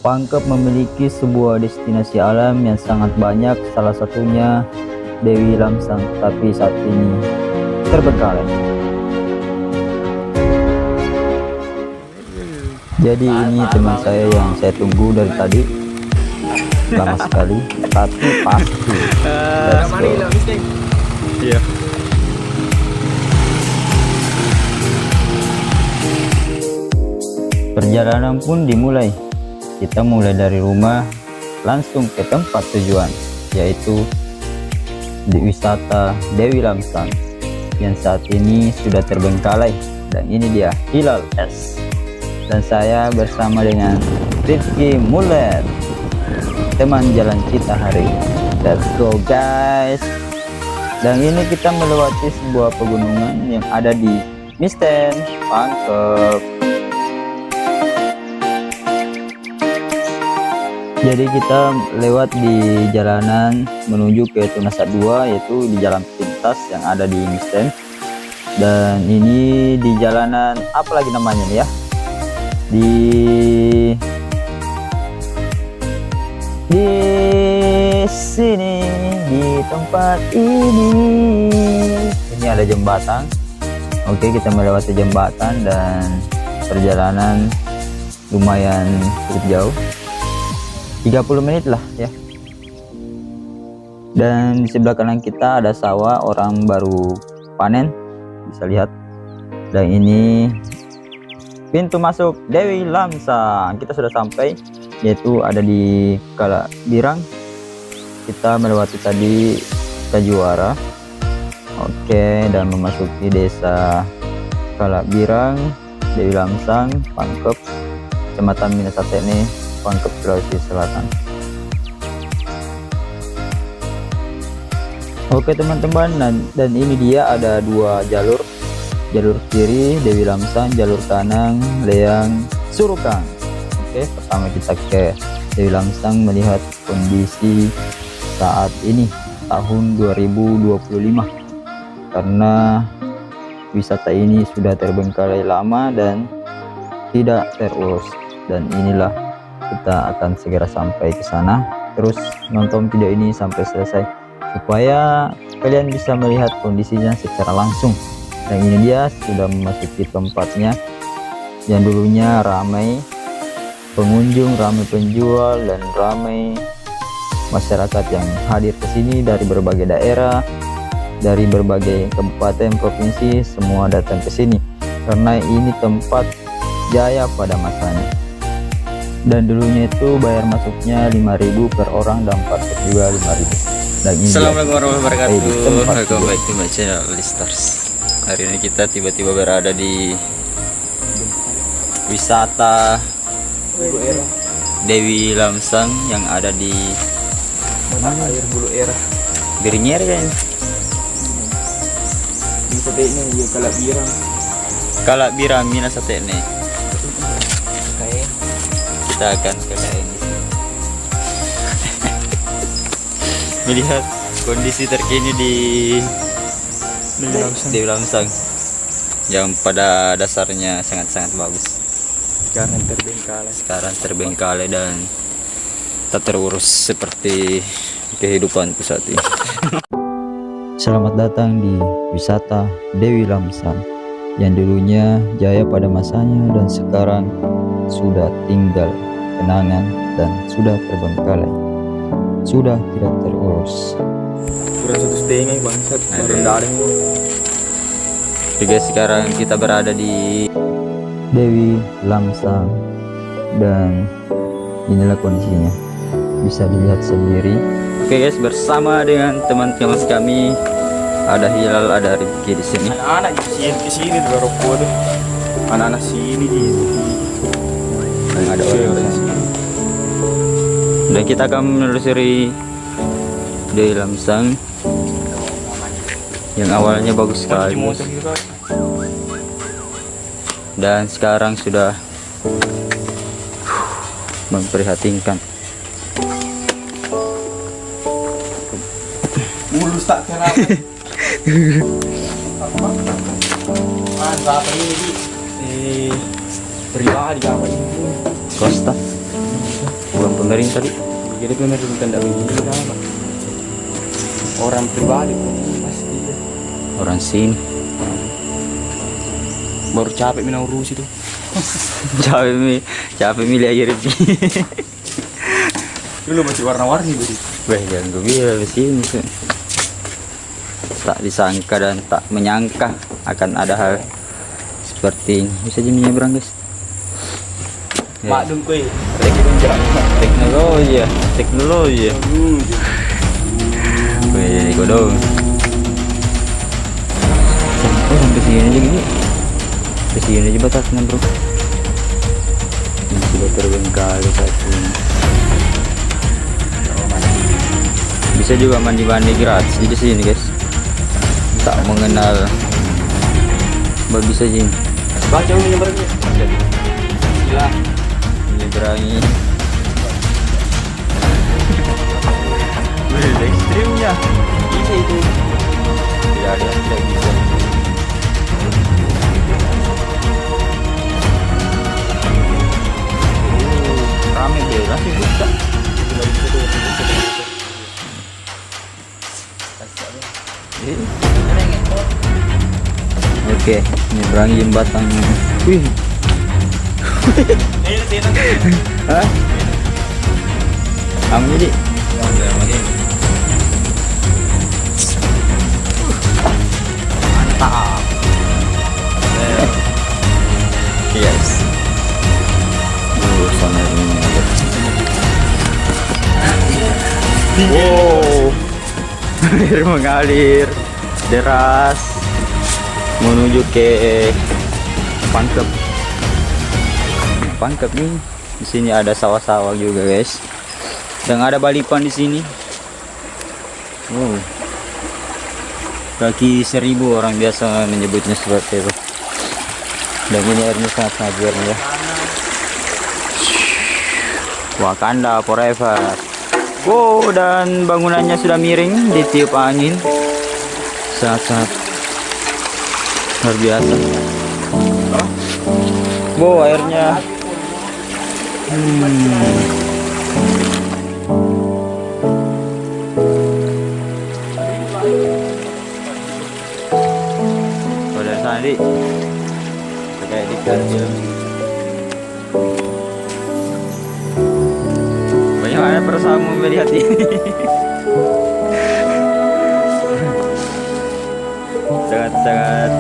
Pangkep memiliki sebuah destinasi alam yang sangat banyak, salah satunya Dewi Lamsang, tapi saat ini terbengkalai. Jadi ini teman saya yang saya tunggu dari tadi lama sekali, tapi pasti. Let's go. Iya. Perjalanan pun dimulai. Kita mulai dari rumah langsung ke tempat tujuan, yaitu di wisata Dewi Lamsang yang saat ini sudah terbengkalai. Dan ini dia hilal es. Dan saya bersama dengan Rifki Mulet, teman jalan kita hari ini. Let's go guys. Dan ini kita melewati sebuah pegunungan yang ada di Misten, Pangkep. Jadi kita lewat di jalanan menuju ke Tunasa 2, yaitu di jalan pintas yang ada di Misten. Dan ini di jalanan apa lagi namanya nih ya, di sini, di tempat ini ada jembatan. Oke, kita melewati jembatan dan perjalanan lumayan cukup jauh, 30 menit lah ya. Dan di sebelah kanan kita ada sawah, orang baru panen, bisa lihat. Dan ini pintu masuk Dewi Lamsang. Kita sudah sampai, yaitu ada di Kalabirang. Kita melewati tadi Kajuara. Oke, dan memasuki desa Kalabirang, Dewi Lamsang, Pangkep, Kecamatan Minasatene, Pangkep, Sulawesi Selatan. Oke teman-teman, dan ini dia ada dua jalur kiri Dewi Lamsang, jalur kanan Leang Surukang. Oke, pertama kita ke Dewi Lamsang melihat kondisi saat ini tahun 2025, karena wisata ini sudah terbengkalai lama dan tidak terurus. Dan inilah kita akan segera sampai ke sana. Terus nonton video ini sampai selesai supaya kalian bisa melihat kondisinya secara langsung. Dan ini dia sudah memasuki tempatnya yang dulunya ramai pengunjung, ramai penjual, dan ramai masyarakat yang hadir ke sini dari berbagai daerah, dari berbagai kabupaten, provinsi, semua datang ke sini karena ini tempat jaya pada masanya. Dan dulunya itu bayar masuknya 5.000 per orang dan parkir juga 5.000. Dan ini Assalamualaikum warahmatullahi wabarakatuh. Welcome back to my channel Listars. Hari ini kita tiba-tiba berada di wisata Dewi Lamsang yang ada di mana air bulu era Birinyer kan. di satenya dia Kalabirang Minasatene. kayak Kita akan ke lain melihat kondisi terkini di Dewi Lamsang yang pada dasarnya sangat-sangat bagus. Sekarang terbengkalai dan tak terurus seperti kehidupanku saat ini. Selamat datang di wisata Dewi Lamsang yang dulunya jaya pada masanya dan sekarang sudah tinggal kenangan dan sudah terbengkalai, sudah tidak terurus. kurang 1,5 bangsat baru daring. Oke, sekarang kita berada di Dewi Lamsang dan inilah kondisinya, bisa dilihat sendiri. Oke guys, bersama dengan teman-teman kami, ada Hilal, ada Rifki di sini. Anak-anak di sini baru tuh. Anak-anak sini di Dan ada orang-orang sini. Dan kita akan menelusuri Dewi Lamsang yang awalnya bagus sekali dan sekarang sudah memprihatinkan. mulus tak kenapa. Berapa ini di pribadi apa ini? Costa pemerintah tadi. Jadi pemerintah tidak begini lah. Orang pribadi pasti Orang sini. baru capek minang urus itu. capek milih air ini. Dulu masih warna-warni begitu. Wah, jangan gue bilang di sini tuh. Tak disangka dan tak menyangka akan ada hal seperti ini. Bisa aja menyeberang, guys. Maklum kue. Teknologi ya. Wih, godong. Oh, sampai sini aja gini. Sampai sini aja batasnya, bro. Ini sudah terbengkalai saat ini. Bisa juga mandi-mandi gratis di sini, guys. Tak mengenal. Baru bisa sini. Baca menyeberangnya. Gila. Menyeberangi. Wih, ekstrimnya. Bisa itu. Tidak ada yang tidak bisa. Rame deh, masih buka. Oke, menyeberangi jembatan. Wih. Hah? Kamu jadi? Mantap. Yes. Sana ini. Wow. Air mengalir deras menuju ke Pangkep. Pangkep nih. Di sini ada sawah-sawah juga, guys. Dan ada balipan di sini. Wow. Kaki 1000 orang biasa menyebutnya seperti itu. Dan ini airnya sangat jernih ya. Wakanda forever. Wow, dan bangunannya sudah miring ditiup angin. Sangat luar biasa. Wow, airnya. Dari sana di kayak di film. Banyak air bersama melihat ini. sangat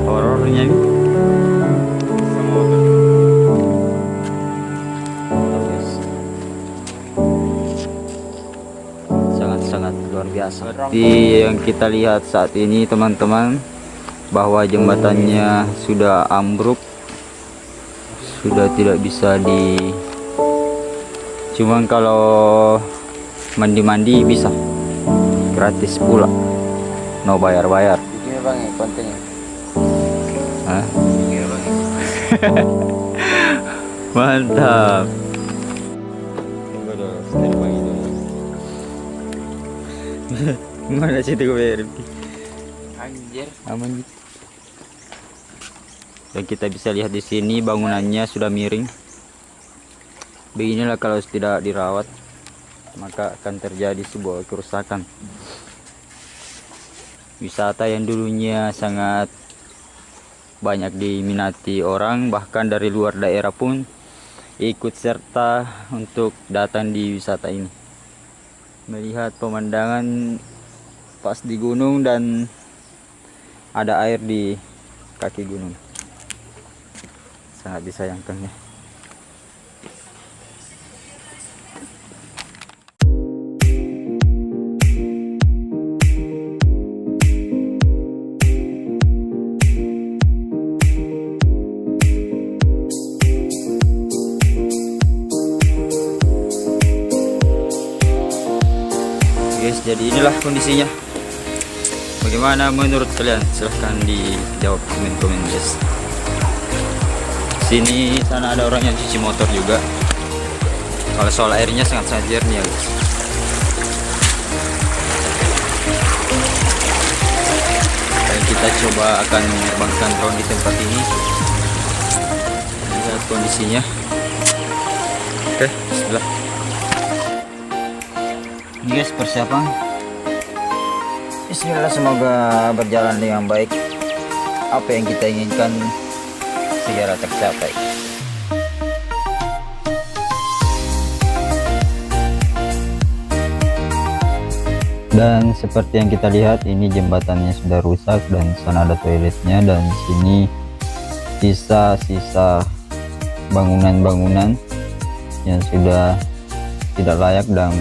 horornya nih. Sangat luar biasa. Seperti yang kita lihat saat ini, teman-teman, bahwa jembatannya sudah ambruk, sudah tidak bisa cuman kalau mandi-mandi bisa gratis pula, no bayar-bayar. Begini bang ya kontennya. Hah? Mantap. Mana situ gue Anjir. aman gitu. Dan kita bisa lihat di sini bangunannya sudah miring. Beginilah kalau tidak dirawat, maka akan terjadi sebuah kerusakan. Wisata yang dulunya sangat banyak diminati orang, bahkan dari luar daerah pun ikut serta untuk datang di wisata ini, melihat pemandangan pas di gunung dan ada air di kaki gunung. Sangat disayangkan ya. Guys, jadi inilah kondisinya. Bagaimana menurut kalian? Silahkan dijawab komen-komen, guys. Sini sana ada orang yang cuci motor juga. Kalau soal airnya sangat jernih ya, guys. Dan kita coba akan menerbangkan drone di tempat ini. Lihat kondisinya. Oke, bismillah. Ini guys, persiapan. Bismillah, semoga berjalan dengan baik. Apa yang kita inginkan segera tercapai. Dan seperti yang kita lihat, ini jembatannya sudah rusak dan sana ada toiletnya, dan sini sisa-sisa bangunan-bangunan yang sudah tidak layak dan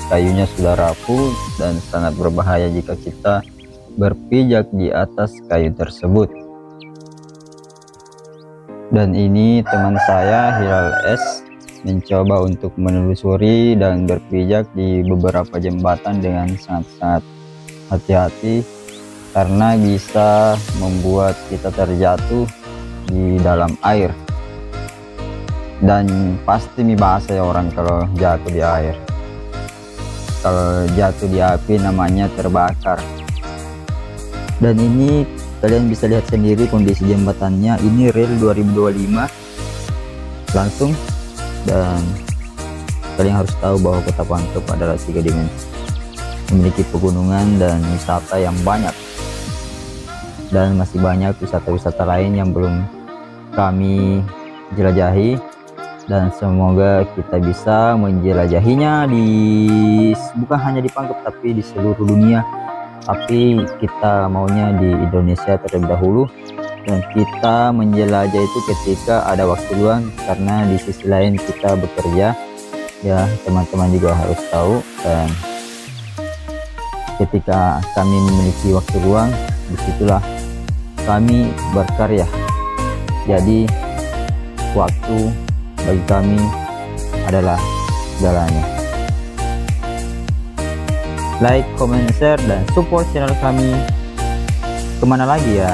kayunya sudah rapuh dan sangat berbahaya jika kita berpijak di atas kayu tersebut. Dan ini teman saya Hilal S mencoba untuk menelusuri dan berpijak di beberapa jembatan dengan sangat-sangat hati-hati karena bisa membuat kita terjatuh di dalam air. Dan pasti bahasa ya orang kalau jatuh di air, kalau jatuh di api namanya terbakar. Dan ini kalian bisa lihat sendiri kondisi jembatannya, ini real 2025 langsung. Dan kalian harus tahu bahwa Kota Pantop adalah 3 dimensi, memiliki pegunungan dan wisata yang banyak, dan masih banyak wisata-wisata lain yang belum kami jelajahi, dan semoga kita bisa menjelajahinya bukan hanya di Pangkep tapi di seluruh dunia. Tapi kita maunya di Indonesia terlebih dahulu, dan kita menjelajah itu ketika ada waktu luang, karena di sisi lain kita bekerja ya, teman-teman juga harus tahu. Dan ketika kami memiliki waktu luang, disitulah kami berkarya. Jadi waktu bagi kami adalah segalanya. Like, comment, share, dan support channel kami. Kemana lagi ya?